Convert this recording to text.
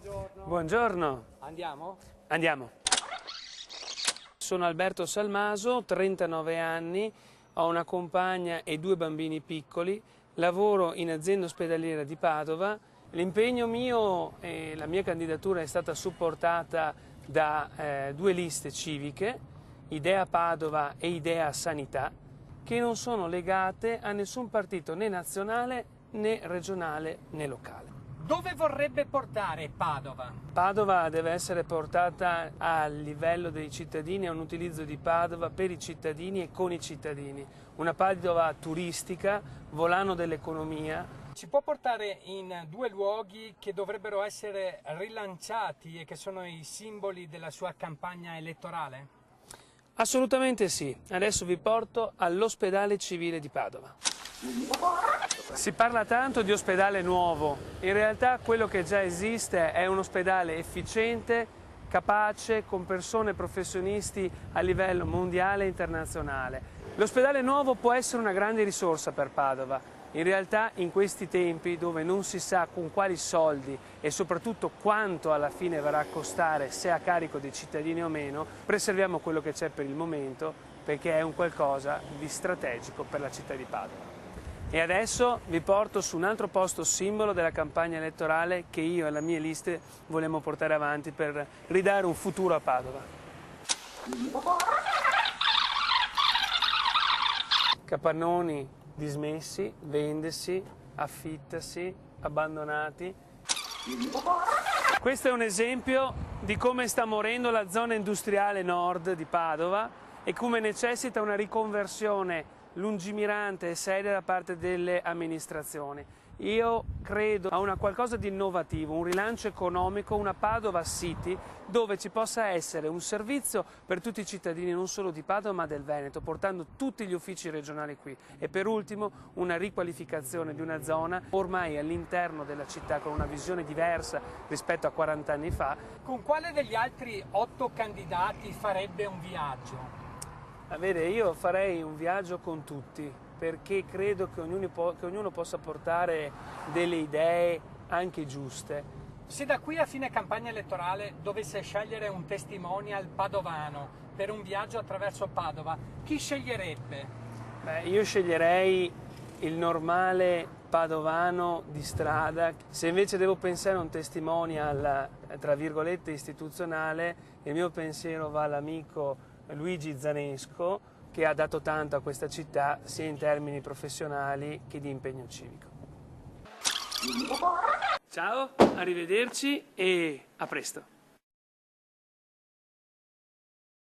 Buongiorno. Buongiorno. Andiamo? Andiamo. Sono Alberto Salmaso, 39 anni, ho una compagna e 2 bambini piccoli, lavoro in azienda ospedaliera di Padova. L'impegno mio e la mia candidatura è stata supportata da 2 liste civiche, Idea Padova e Idea Sanità, che non sono legate a nessun partito né nazionale né regionale né locale. Dove vorrebbe portare Padova? Padova deve essere portata al livello dei cittadini, a un utilizzo di Padova per i cittadini e con i cittadini. Una Padova turistica, volano dell'economia. Ci può portare in 2 luoghi che dovrebbero essere rilanciati e che sono i simboli della sua campagna elettorale? Assolutamente sì. Adesso vi porto all'ospedale civile di Padova. Si parla tanto di ospedale nuovo, in realtà quello che già esiste è un ospedale efficiente, capace, con persone professionisti a livello mondiale e internazionale. L'ospedale nuovo può essere una grande risorsa per Padova. In realtà in questi tempi dove non si sa con quali soldi e soprattutto quanto alla fine verrà a costare, se a carico dei cittadini o meno, preserviamo quello che c'è per il momento perché è un qualcosa di strategico per la città di Padova. E adesso vi porto su un altro posto simbolo della campagna elettorale che io e le mie liste vogliamo portare avanti per ridare un futuro a Padova. Capannoni dismessi, vendesi, affittasi, abbandonati. Questo è un esempio di come sta morendo la zona industriale nord di Padova e come necessita una riconversione lungimirante e seria da parte delle amministrazioni. Io credo a una qualcosa di innovativo, un rilancio economico, una Padova City dove ci possa essere un servizio per tutti i cittadini non solo di Padova ma del Veneto, portando tutti gli uffici regionali qui e per ultimo una riqualificazione di una zona ormai all'interno della città con una visione diversa rispetto a 40 anni fa. Con quale degli altri 8 candidati farebbe un viaggio? Vede, io farei un viaggio con tutti perché credo che ognuno possa portare delle idee anche giuste. Se da qui a fine campagna elettorale dovesse scegliere un testimonial padovano per un viaggio attraverso Padova, chi sceglierebbe? Io sceglierei il normale padovano di strada. Se invece devo pensare a un testimonial, tra virgolette, istituzionale, il mio pensiero va all'amico Luigi Zanesco, che ha dato tanto a questa città sia in termini professionali che di impegno civico. Ciao, arrivederci e a presto.